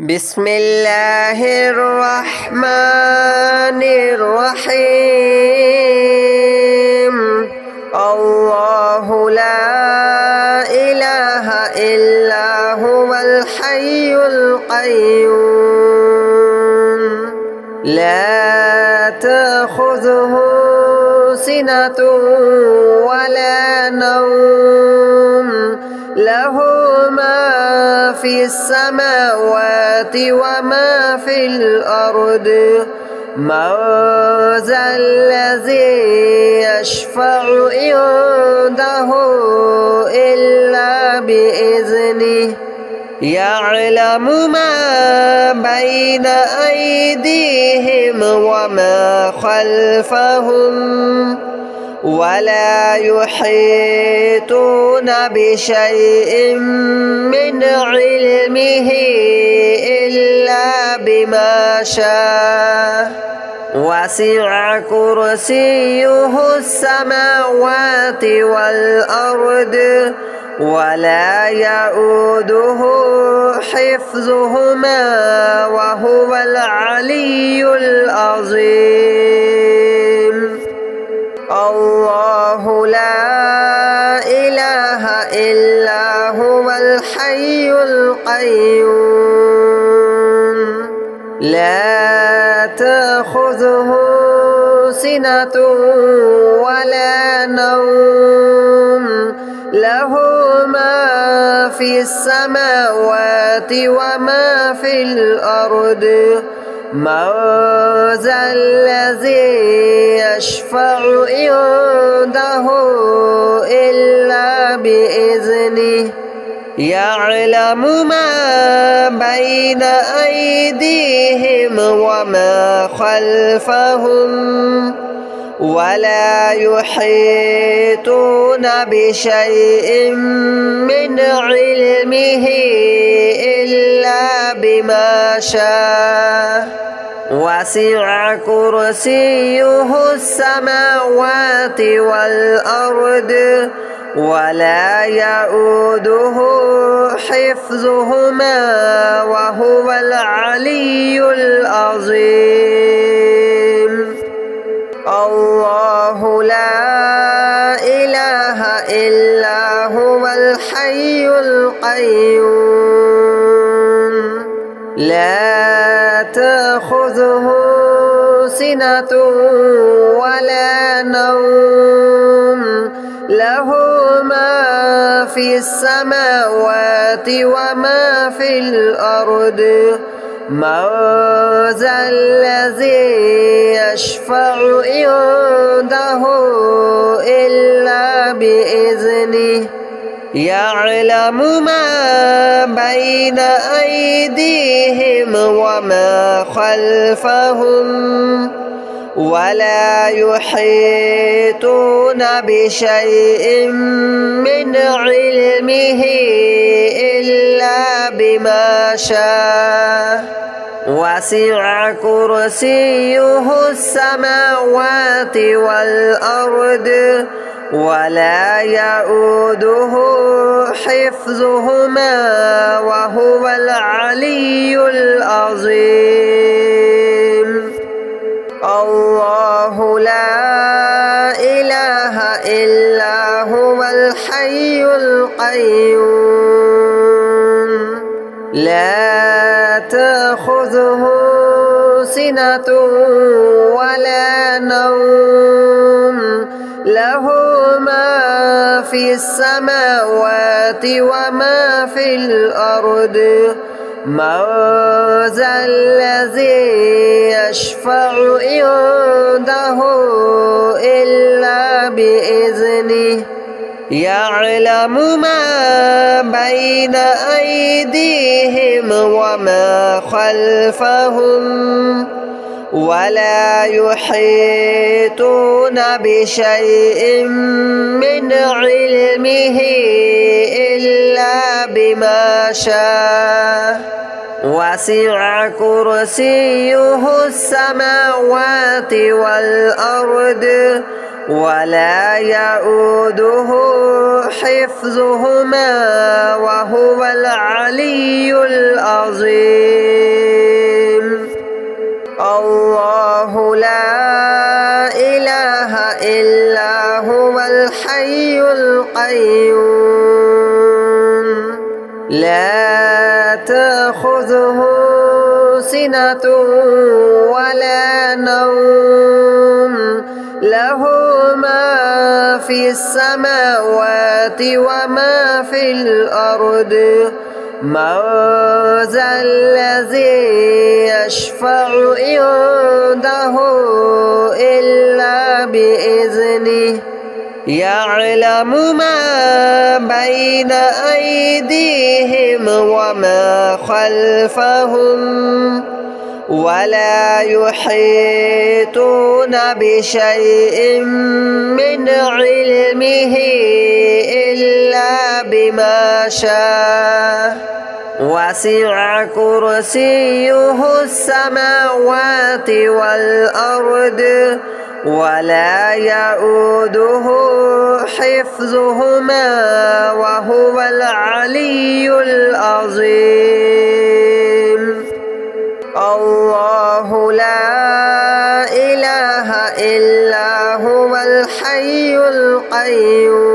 بسم الله الرحمن الرحيم. الله لا إله إلا هو الحي القيوم لا تأخذه سنة ولا نوم له ما في السماوات وما في الأرض من ذا الذي يشفع عنده إلا بإذنه يعلم ما بين أيديهم وما خلفهم ولا يحيطون بشيء من علمه إلا بما شاء وسع كرسيه السماوات والأرض ولا يؤوده حفظهما وهو العلي العظيم. الله لا إله إلا هو الحي القيوم لا تأخذه سنة ولا نوم له ما في السماوات وما في الأرض من ذا الذي يشفع عنده إلا بإذنه يعلم ما بين أيديهم وما خلفهم ولا يحيطون بشيء من علمه إلا بما شاء وسع كرسيه السماوات والأرض ولا يؤوده حفظهما وهو العلي العظيم. الله لا إله إلا هو الحي القيوم لا تأخذه سنة ولا نوم له ما في السماوات وما في الأرض من ذا الذي يشفع عنده إلا بإذنه يعلم ما بين أيديهم وما خلفهم ولا يحيطون بشيء من علمه إلا بما شاء وسع كرسيه السماوات والأرض ولا يؤوده حفظهما وهو العلي العظيم. الله لا إله إلا هو الحي القيوم لا تأخذه سنة ولا نوم له ما في السماوات وما في الأرض من ذا الذي يشفع عنده إلا بإذنه يعلم ما بين أيديهم وما خلفهم ولا يحيطون بشيء من علمه إلا بما شاء وسع كرسيه السماوات والأرض ولا يؤوده حفظهما وهو العلي العظيم. الحي القيوم لا تأخذه سنة ولا نوم له ما في السماوات وما في الأرض من ذا الذي يشفع عنده إلا بإذنه يعلم ما بين أيديهم وما خلفهم ولا يحيطون بشيء من علمه إلا بما شاء وسع كرسيه السماوات والأرض ولا يؤوده حفظهما وهو العلي العظيم الله لا إله إلا هو الحي القيوم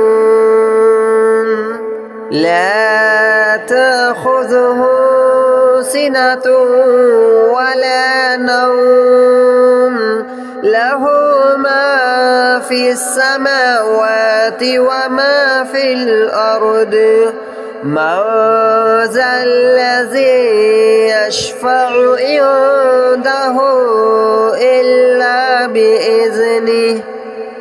لا تأخذه سنة ولا نوم له ما في السماوات وما في الأرض من ذا الذي يشفع عنده إلا بإذنه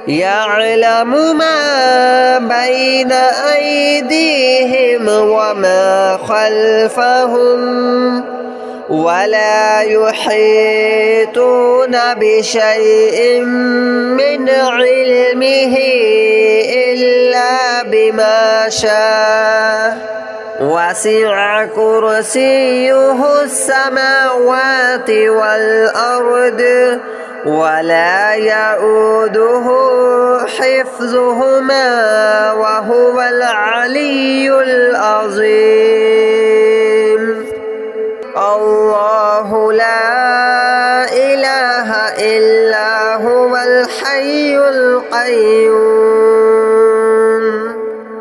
يعلم ما بين أيديهم وما خلفهم ولا يحيطون بشيء من علمه إلا بما شاء وسع كرسيه السماوات والأرض ولا يؤوده حفظهما وهو العلي العظيم الله لا إله إلا هو الحي القيوم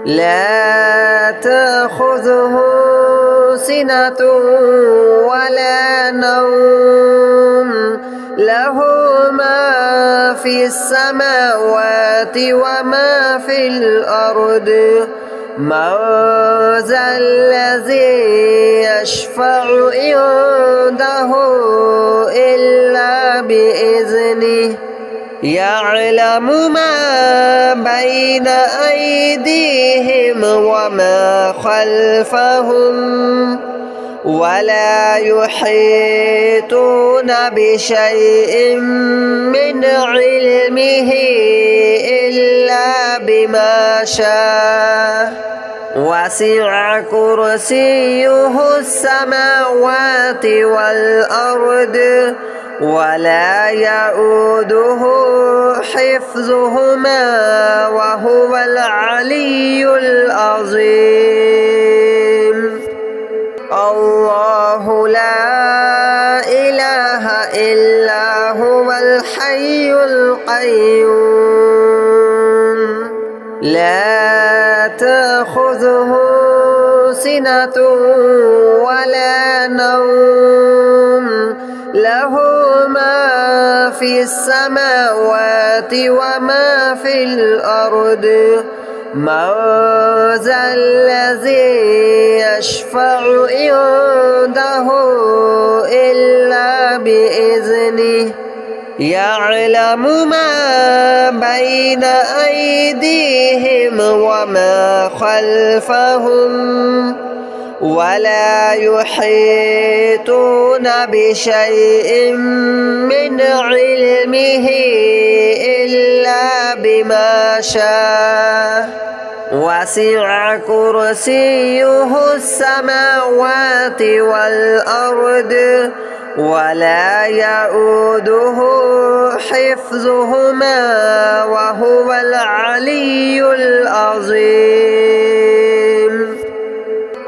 لا تأخذه سنة ولا نوم له ما في السماوات وما في الأرض من ذا الذي يشفع عنده إلا بإذنه يعلم ما بين أيديهم وما خلفهم ولا يحيطون بشيء من علمه إلا بما شاء وسع كرسيه السماوات والأرض ولا يؤوده حفظهما وهو العلي العظيم الله لا إله إلا هو الحي القيوم لا تأخذه سنة ولا نوم له ما في السماوات وما في الأرض من ذا الذي يشفع عنده إلا بإذنه يعلم ما بين أيديهم وما خلفهم ولا يحيطون بشيء من علمه إلا بما شاء وسع كرسيه السماوات والأرض ولا يؤوده حفظهما وهو العلي العظيم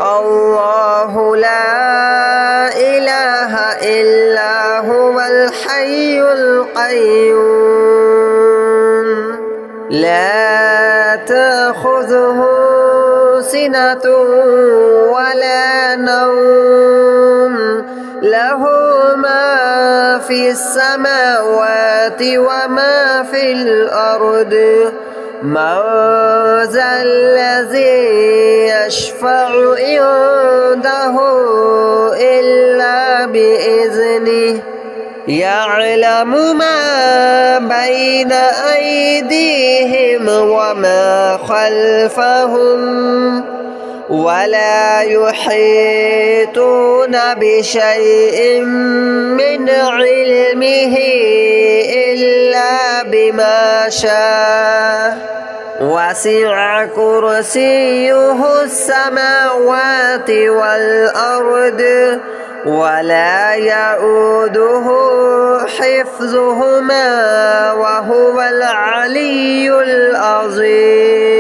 الله لا إله إلا هو الحي القيوم لا تأخذه سنة ولا نوم له ما في السماوات وما في الأرض من ذا الذي يشفع عنده إلا بإذنه يعلم ما بين أيديهم وما خلفهم ولا يحيطون بشيء من علمه إلا بما شاء وسع كرسيه السماوات والأرض ولا يؤوده حفظهما وهو العلي العظيم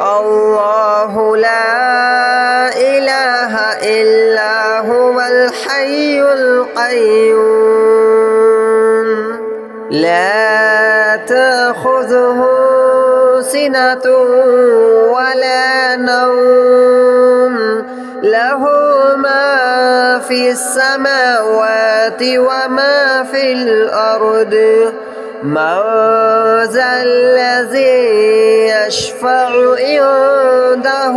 الله لا إله إلا هو الحي القيوم لا تأخذه سنة ولا نوم له ما في السماوات وما في الأرض من ذا الذي يشفع عنده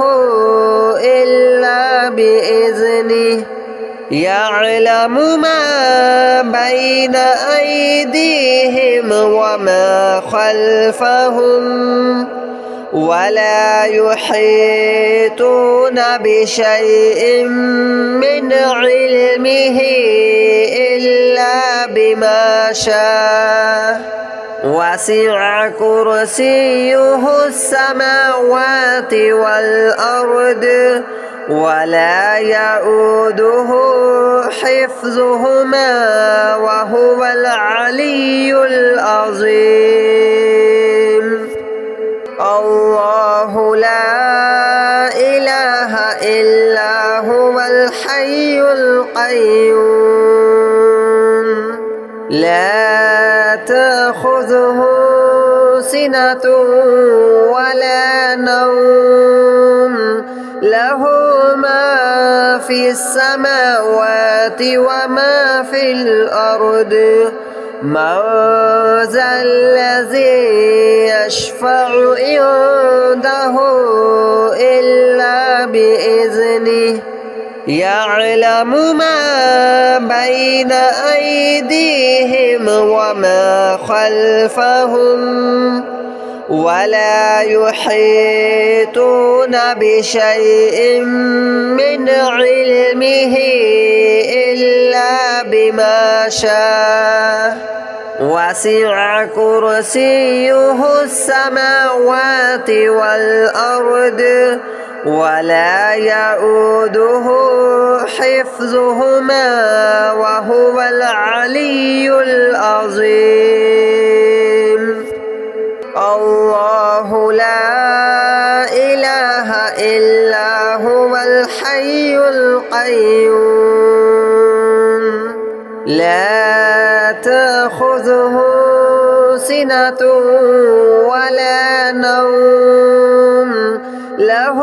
إلا بإذنه يعلم ما بين أيديهم وما خلفهم ولا يحيطون بشيء من علمه إلا بما شاء وسع كرسيه السماوات والأرض ولا يؤوده حفظهما وهو العلي العظيم الله لا إله إلا هو الحي القيوم لا تأخذه سنة ولا نوم له ما في السماوات وما في الأرض من ذا الذي يشفع عنده إلا بإذنه يعلم ما بين أيديهم وما خلفهم ولا يحيطون بشيء من علمه إلا بما شاء وسع كرسيه السماوات والأرض ولا يؤوده حفظهما وهو العلي العظيم الله لا إله إلا هو الحي القيوم لا تأخذه سنة ولا نوم له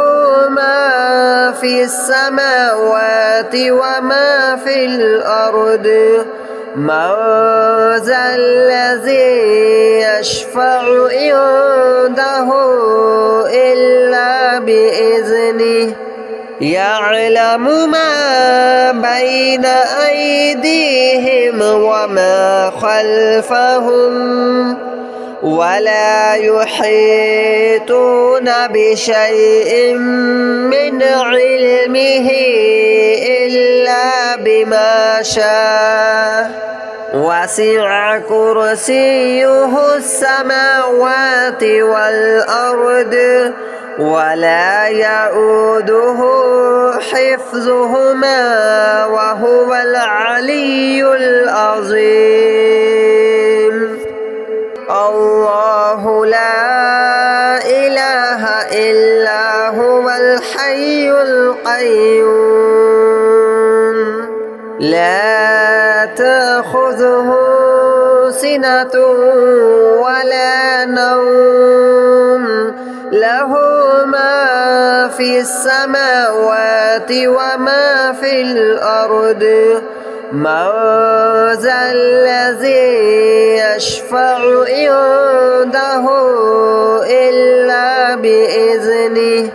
ما في السماوات وما في الأرض من ذا الذي يشفع عنده إلا بإذنه يعلم ما بين أيديهم وما خلفهم ولا يحيطون بشيء من علمه إلا بما شاء وسع كرسيه السماوات والأرض ولا يؤوده حفظهما وهو العلي العظيم الله لا إله إلا هو الحي القيوم لا تأخذه سنة ولا نوم له ما في السماوات وما في الأرض من ذا الذي يشفع عنده إلا بإذنه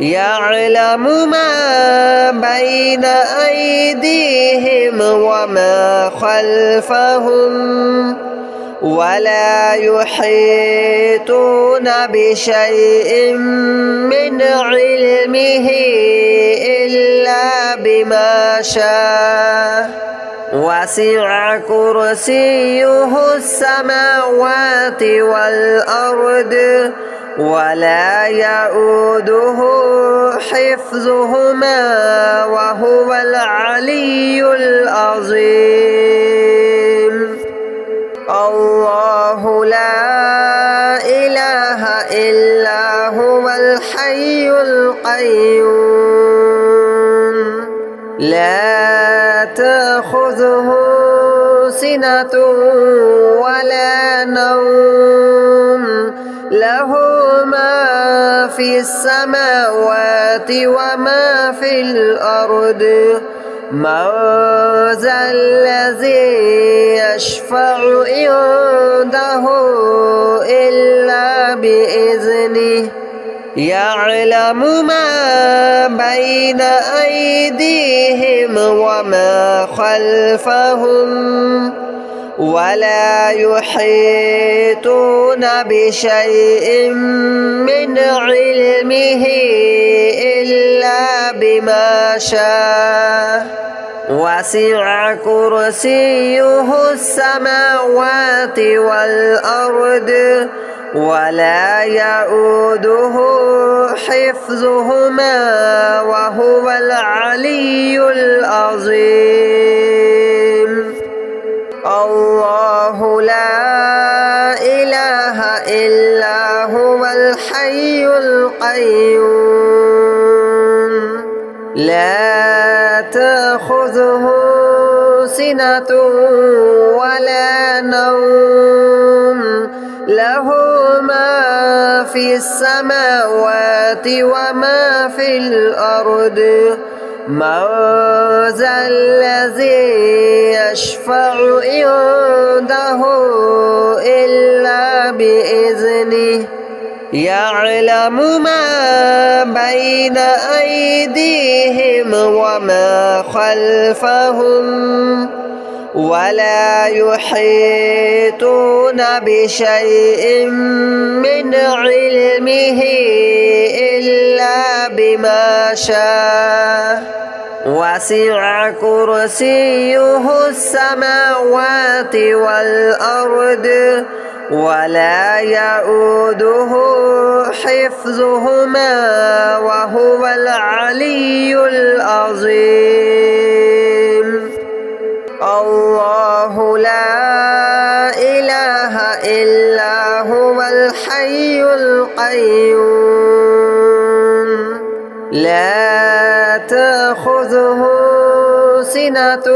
يعلم ما بين أيديهم وما خلفهم ولا يحيطون بشيء من علمه إلا بما شاء وسع كرسيه السماوات والأرض ولا يؤوده حفظهما وهو العلي العظيم الله لا إله إلا هو الحي القيوم لا تأخذه سنة ولا نوم له ما في السماوات وما في الأرض من ذا الذي يشفع عنده إلا بإذنه يعلم ما بين أيديهم وما خلفهم ولا يحيطون بشيء من علمه إلا بما شاء وسع كرسيه السماوات والأرض ولا يؤوده حفظهما وهو العلي العظيم الله لا إله إلا هو الحي القيوم لا تأخذه سنة ولا نوم له ما في السماوات وما في الأرض من ذا الذي يشفع عنده إلا بإذنه يعلم ما بين أيديهم وما خلفهم ولا يحيطون بشيء من علمه إلا بما شاء وسع كرسيه السماوات والأرض ولا يؤوده حفظهما وهو العلي العظيم الله لا إله إلا هو الحي القيوم لا تأخذه سنة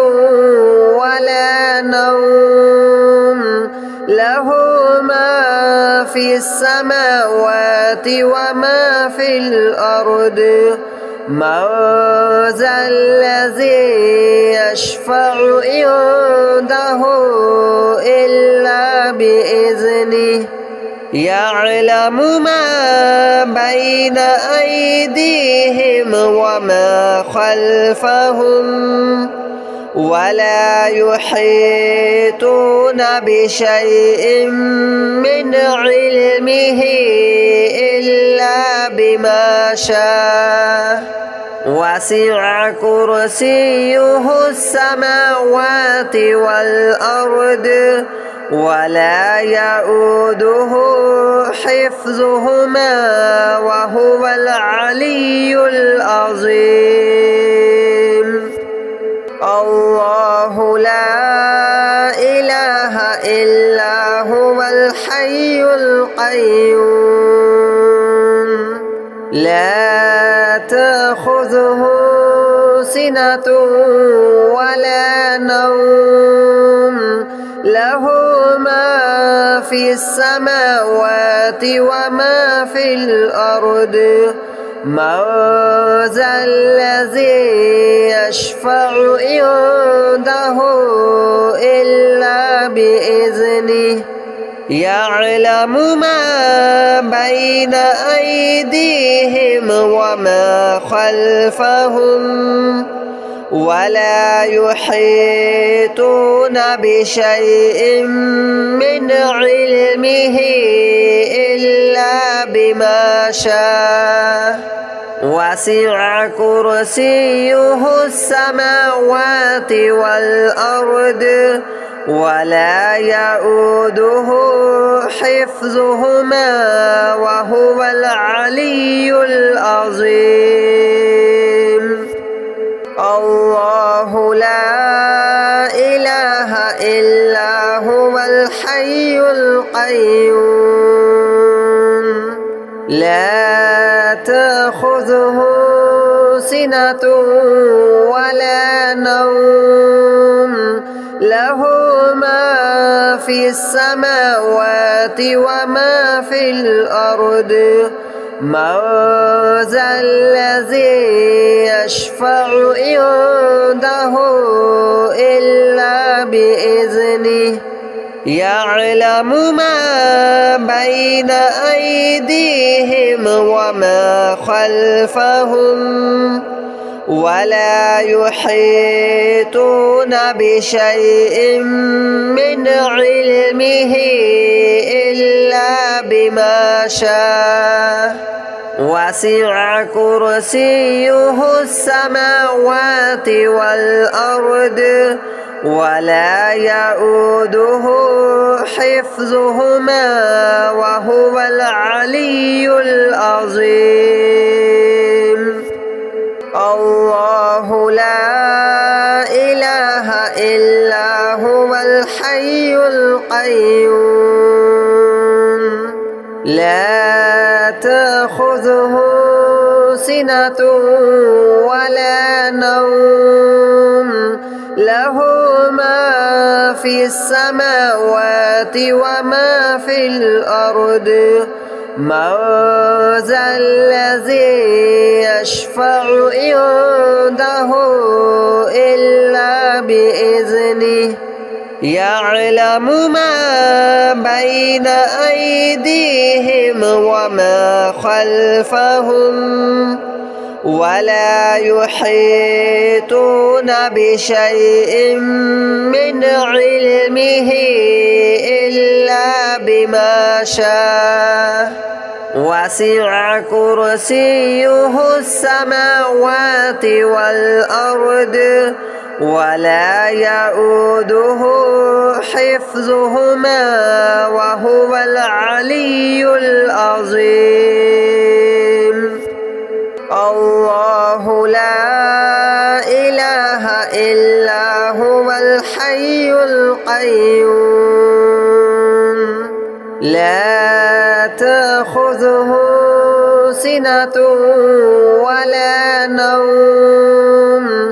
ولا نوم له ما في السماوات وما في الأرض من ذا الذي يشفع عنده إلا بإذنه يعلم ما بين أيديهم وما خلفهم ولا يحيطون بشيء من علمه إلا بما شاء وسع كرسيه السماوات والأرض ولا يؤوده حفظهما وهو العلي العظيم الله لا إله إلا هو الحي القيوم لا تأخذه سنة ولا نوم له في السماوات وما في الأرض من ذا الذي يشفع عنده إلا بإذنه يعلم ما بين أيديهم وما خلفهم ولا يحيطون بشيء من علمه إلا بما شاء وسع كرسيه السماوات والأرض ولا يؤوده حفظهما وهو العلي العظيم الله لا إله إلا هو الحي القيوم لا تأخذه سنة ولا نوم له ما في السماوات وما في الأرض من ذا الذي يشفع عنده إلا بإذنه يعلم ما بين أيديهم وما خلفهم ولا يحيطون بشيء من علمه إلا بما شاء وسع كرسيه السماوات والأرض ولا يؤوده حفظهما وهو العلي العظيم الله لا إله إلا هو الحي القيوم لا تأخذه سنة ولا نوم له ما في السماوات وما في الأرض من ذا الذي يشفع عنده إلا بإذنه يعلم ما بين أيديهم وما خلفهم ولا يحيطون بشيء من علمه إلا بما شاء وسع كرسيه السماوات والأرض ولا يؤوده حفظهما وهو العلي العظيم الله لا إله إلا هو الحي القيوم لا تأخذه سنة ولا نوم